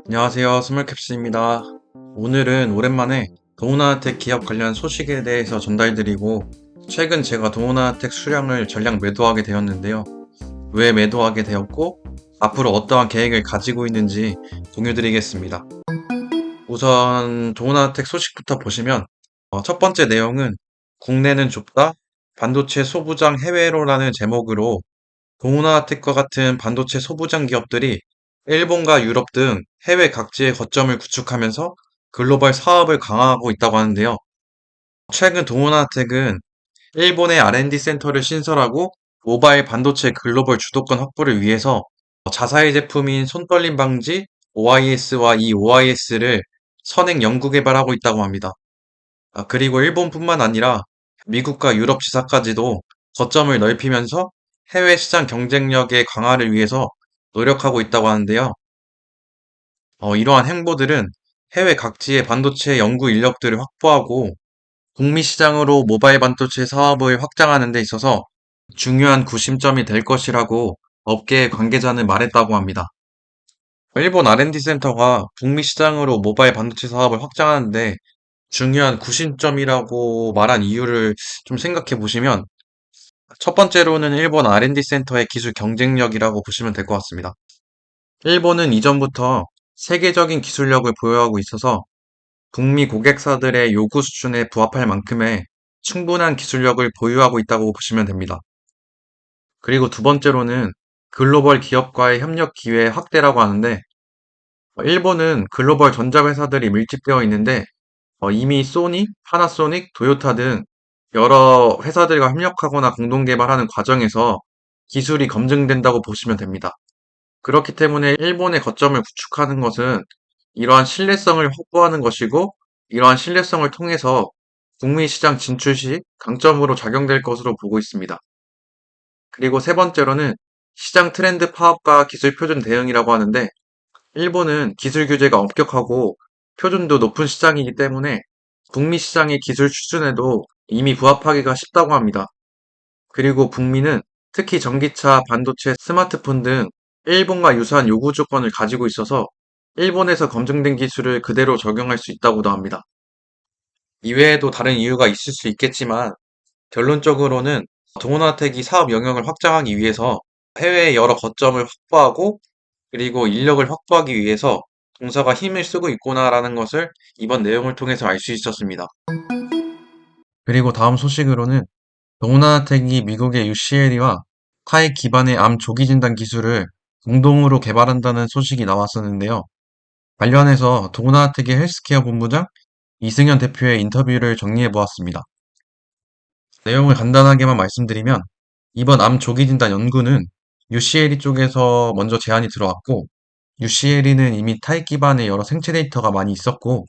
안녕하세요. 스몰캡슐입니다. 오늘은 오랜만에 도우나텍 기업 관련 소식에 대해서 전달드리고, 최근 제가 도우나텍 수량을 전량 매도하게 되었는데요. 왜 매도하게 되었고, 앞으로 어떠한 계획을 가지고 있는지 공유드리겠습니다. 우선 도우나텍 소식부터 보시면, 첫 번째 내용은 국내는 좁다, 반도체 소부장 해외로라는 제목으로 도우나텍과 같은 반도체 소부장 기업들이 일본과 유럽 등 해외 각지의 거점을 구축하면서 글로벌 사업을 강화하고 있다고 하는데요. 최근 도우나텍은 일본의 R&D 센터를 신설하고 모바일 반도체 글로벌 주도권 확보를 위해서 자사의 제품인 손떨림 방지 OIS와 이 OIS를 선행 연구 개발하고 있다고 합니다. 그리고 일본뿐만 아니라 미국과 유럽 지사까지도 거점을 넓히면서 해외 시장 경쟁력의 강화를 위해서 노력하고 있다고 하는데요. 이러한 행보들은 해외 각지의 반도체 연구 인력들을 확보하고 북미 시장으로 모바일 반도체 사업을 확장하는 데 있어서 중요한 구심점이 될 것이라고 업계 관계자는 말했다고 합니다. 일본 R&D 센터가 북미 시장으로 모바일 반도체 사업을 확장하는데 중요한 구심점이라고 말한 이유를 좀 생각해 보시면 첫 번째로는 일본 R&D 센터의 기술 경쟁력이라고 보시면 될 것 같습니다. 일본은 이전부터 세계적인 기술력을 보유하고 있어서 북미 고객사들의 요구 수준에 부합할 만큼의 충분한 기술력을 보유하고 있다고 보시면 됩니다. 그리고 두 번째로는 글로벌 기업과의 협력 기회 확대라고 하는데 일본은 글로벌 전자회사들이 밀집되어 있는데 이미 소니, 파나소닉, 도요타 등 여러 회사들과 협력하거나 공동 개발하는 과정에서 기술이 검증된다고 보시면 됩니다. 그렇기 때문에 일본의 거점을 구축하는 것은 이러한 신뢰성을 확보하는 것이고, 이러한 신뢰성을 통해서 북미 시장 진출 시 강점으로 작용될 것으로 보고 있습니다. 그리고 세 번째로는 시장 트렌드 파악과 기술 표준 대응이라고 하는데, 일본은 기술 규제가 엄격하고 표준도 높은 시장이기 때문에 북미 시장의 기술 수준에도 이미 부합하기가 쉽다고 합니다. 그리고 북미는 특히 전기차, 반도체, 스마트폰 등 일본과 유사한 요구 조건을 가지고 있어서 일본에서 검증된 기술을 그대로 적용할 수 있다고도 합니다. 이외에도 다른 이유가 있을 수 있겠지만 결론적으로는 동원화택이 사업 영역을 확장하기 위해서 해외의 여러 거점을 확보하고 그리고 인력을 확보하기 위해서 동사가 힘을 쓰고 있구나라는 것을 이번 내용을 통해서 알 수 있었습니다. 그리고 다음 소식으로는 동원화택이 미국의 UCLA와 타액 기반의 암 조기 진단 기술을 공동으로 개발한다는 소식이 나왔었는데요. 관련해서 동원화택의 헬스케어 본부장 이승현 대표의 인터뷰를 정리해 보았습니다. 내용을 간단하게만 말씀드리면 이번 암 조기 진단 연구는 UCLA 쪽에서 먼저 제안이 들어왔고 UCLA는 이미 타입 기반의 여러 생체 데이터가 많이 있었고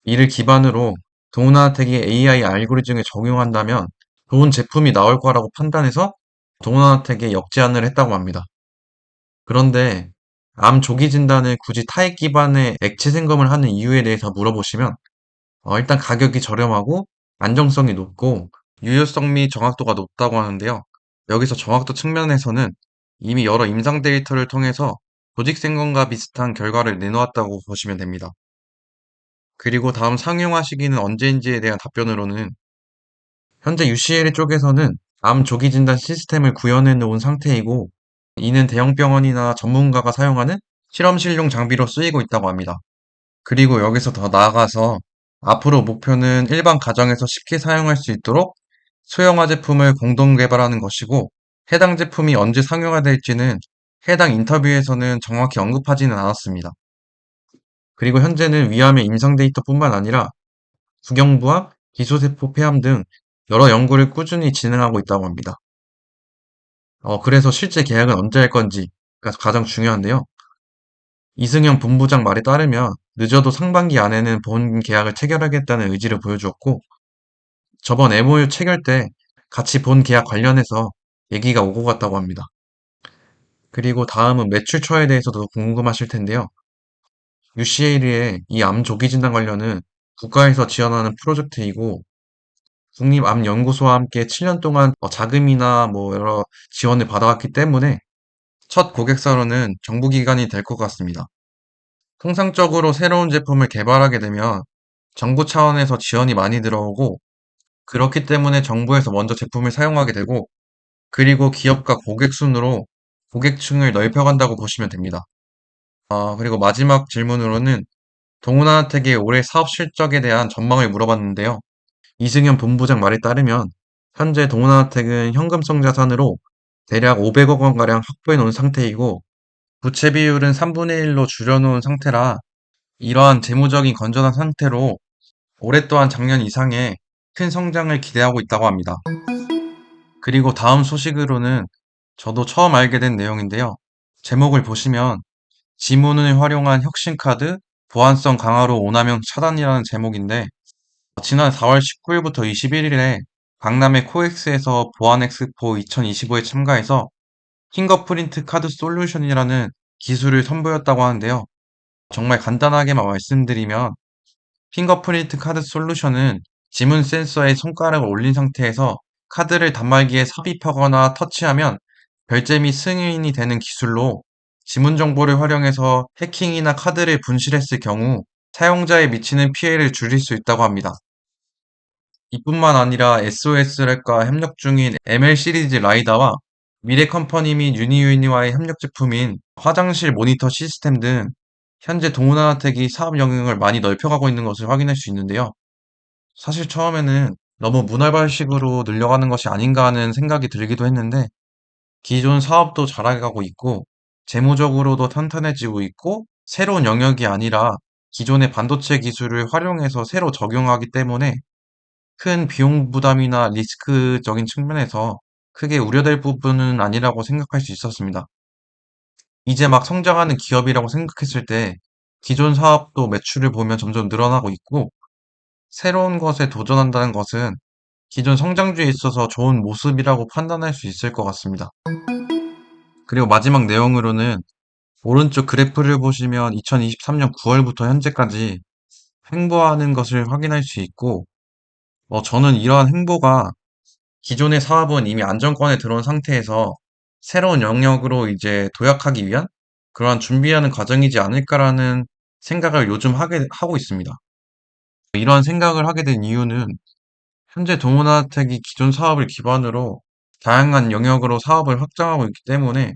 이를 기반으로 동원화택이 AI 알고리즘에 적용한다면 좋은 제품이 나올 거라고 판단해서 동원화택에 역제안을 했다고 합니다. 그런데 암 조기 진단을 굳이 타입 기반의 액체 생검을 하는 이유에 대해서 물어보시면 일단 가격이 저렴하고 안정성이 높고 유효성 및 정확도가 높다고 하는데요. 여기서 정확도 측면에서는 이미 여러 임상 데이터를 통해서 조직 생검과 비슷한 결과를 내놓았다고 보시면 됩니다. 그리고 다음 상용화 시기는 언제인지에 대한 답변으로는 현재 UCL 쪽에서는 암 조기 진단 시스템을 구현해 놓은 상태이고 이는 대형 병원이나 전문가가 사용하는 실험실용 장비로 쓰이고 있다고 합니다. 그리고 여기서 더 나아가서 앞으로 목표는 일반 가정에서 쉽게 사용할 수 있도록 소형화 제품을 공동 개발하는 것이고 해당 제품이 언제 상용화될지는 해당 인터뷰에서는 정확히 언급하지는 않았습니다. 그리고 현재는 위암의 임상 데이터뿐만 아니라 부경부암, 기소세포 폐암 등 여러 연구를 꾸준히 진행하고 있다고 합니다. 그래서 실제 계약은 언제 할 건지가 가장 중요한데요. 이승현 본부장 말에 따르면 늦어도 상반기 안에는 본 계약을 체결하겠다는 의지를 보여주었고 저번 MOU 체결 때 같이 본 계약 관련해서 얘기가 오고 갔다고 합니다. 그리고 다음은 매출처에 대해서도 궁금하실 텐데요. UCL의 이 암 조기 진단 관련은 국가에서 지원하는 프로젝트이고 국립암연구소와 함께 7년 동안 자금이나 뭐 여러 지원을 받아왔기 때문에 첫 고객사로는 정부기관이 될 것 같습니다. 통상적으로 새로운 제품을 개발하게 되면 정부 차원에서 지원이 많이 들어오고, 그렇기 때문에 정부에서 먼저 제품을 사용하게 되고, 그리고 기업과 고객 순으로 고객층을 넓혀간다고 보시면 됩니다. 그리고 마지막 질문으로는 동훈아텍의 올해 사업 실적에 대한 전망을 물어봤는데요. 이승현 본부장 말에 따르면 현재 동훈아텍은 현금성 자산으로 대략 500억 원가량 확보해 놓은 상태이고, 부채 비율은 3분의 1로 줄여놓은 상태라 이러한 재무적인 건전한 상태로 올해 또한 작년 이상의 큰 성장을 기대하고 있다고 합니다. 그리고 다음 소식으로는 저도 처음 알게 된 내용인데요. 제목을 보시면 지문을 활용한 혁신카드, 보안성 강화로 오남용 차단이라는 제목인데, 지난 4월 19일부터 21일에 강남의 코엑스에서 보안엑스포 2025에 참가해서 핑거프린트 카드 솔루션이라는 기술을 선보였다고 하는데요. 정말 간단하게만 말씀드리면 핑거프린트 카드 솔루션은 지문 센서에 손가락을 올린 상태에서 카드를 단말기에 삽입하거나 터치하면 결제 및 승인이 되는 기술로 지문 정보를 활용해서 해킹이나 카드를 분실했을 경우 사용자에 미치는 피해를 줄일 수 있다고 합니다. 이뿐만 아니라 SOS랩과 협력 중인 ML 시리즈 라이다와 미래 컴퍼니 및 유니유니와의 협력 제품인 화장실 모니터 시스템 등 현재 동훈아텍이 사업 영역을 많이 넓혀가고 있는 것을 확인할 수 있는데요. 사실 처음에는 너무 문활발식으로 늘려가는 것이 아닌가 하는 생각이 들기도 했는데, 기존 사업도 잘해가고 있고 재무적으로도 탄탄해지고 있고 새로운 영역이 아니라 기존의 반도체 기술을 활용해서 새로 적용하기 때문에 큰 비용 부담이나 리스크적인 측면에서 크게 우려될 부분은 아니라고 생각할 수 있었습니다. 이제 막 성장하는 기업이라고 생각했을 때 기존 사업도 매출을 보면 점점 늘어나고 있고, 새로운 것에 도전한다는 것은 기존 성장주에 있어서 좋은 모습이라고 판단할 수 있을 것 같습니다. 그리고 마지막 내용으로는 오른쪽 그래프를 보시면 2023년 9월부터 현재까지 횡보하는 것을 확인할 수 있고, 저는 이러한 횡보가 기존의 사업은 이미 안정권에 들어온 상태에서 새로운 영역으로 이제 도약하기 위한 그러한 준비하는 과정이지 않을까라는 생각을 요즘 하고 있습니다. 이러한 생각을 하게 된 이유는 현재 동원아텍이 기존 사업을 기반으로 다양한 영역으로 사업을 확장하고 있기 때문에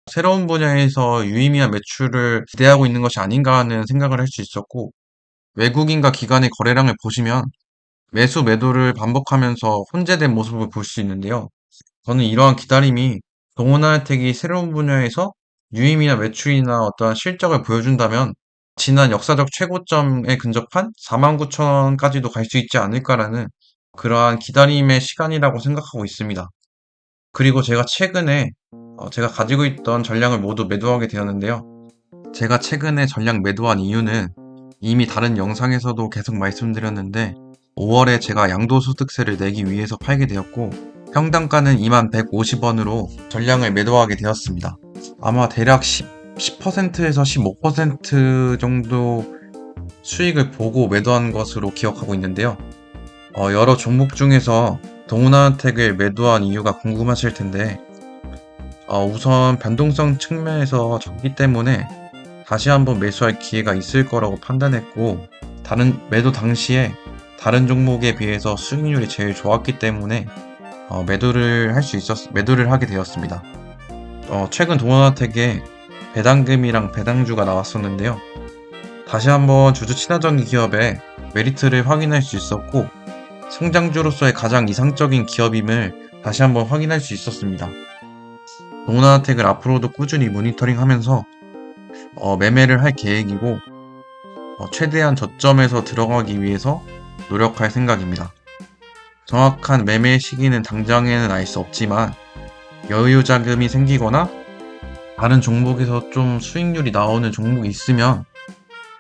새로운 분야에서 유의미한 매출을 기대하고 있는 것이 아닌가 하는 생각을 할 수 있었고, 외국인과 기관의 거래량을 보시면 매수 매도를 반복하면서 혼재된 모습을 볼 수 있는데요. 저는 이러한 기다림이 동원아텍이 새로운 분야에서 유의미한 매출이나 어떠한 실적을 보여준다면 지난 역사적 최고점에 근접한 49,000원까지도 갈 수 있지 않을까라는 그러한 기다림의 시간이라고 생각하고 있습니다. 그리고 제가 최근에 제가 가지고 있던 전략을 모두 매도하게 되었는데요. 제가 최근에 전략 매도한 이유는 이미 다른 영상에서도 계속 말씀드렸는데, 5월에 제가 양도소득세를 내기 위해서 팔게 되었고 평당가는 2150원으로 전량을 매도하게 되었습니다. 아마 대략 10%에서 15% 정도 수익을 보고 매도한 것으로 기억하고 있는데요. 여러 종목 중에서 동훈아텍을 매도한 이유가 궁금하실 텐데, 우선 변동성 측면에서 적기 때문에 다시 한번 매수할 기회가 있을 거라고 판단했고, 다른 매도 당시에 다른 종목에 비해서 수익률이 제일 좋았기 때문에 매도를 하게 되었습니다. 최근 동원아텍에 배당금이랑 배당주가 나왔었는데요. 다시 한번 주주 친화적인 기업의 메리트를 확인할 수 있었고, 성장주로서의 가장 이상적인 기업임을 다시 한번 확인할 수 있었습니다. 동원아텍을 앞으로도 꾸준히 모니터링하면서 매매를 할 계획이고, 최대한 저점에서 들어가기 위해서 노력할 생각입니다. 정확한 매매 시기는 당장에는 알 수 없지만 여유 자금이 생기거나 다른 종목에서 좀 수익률이 나오는 종목이 있으면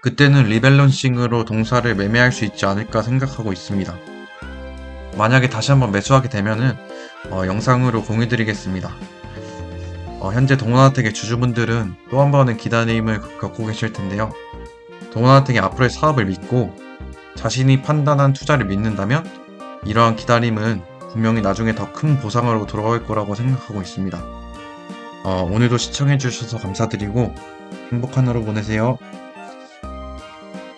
그때는 리밸런싱으로 동사를 매매할 수 있지 않을까 생각하고 있습니다. 만약에 다시 한번 매수하게 되면은 영상으로 공유드리겠습니다. 현재 동원아텍의 주주분들은 또 한 번의 기다림을 겪고 계실 텐데요. 동원아텍의 앞으로의 사업을 믿고 자신이 판단한 투자를 믿는다면 이러한 기다림은 분명히 나중에 더 큰 보상으로 돌아올 거라고 생각하고 있습니다. 오늘도 시청해주셔서 감사드리고 행복한 하루 보내세요.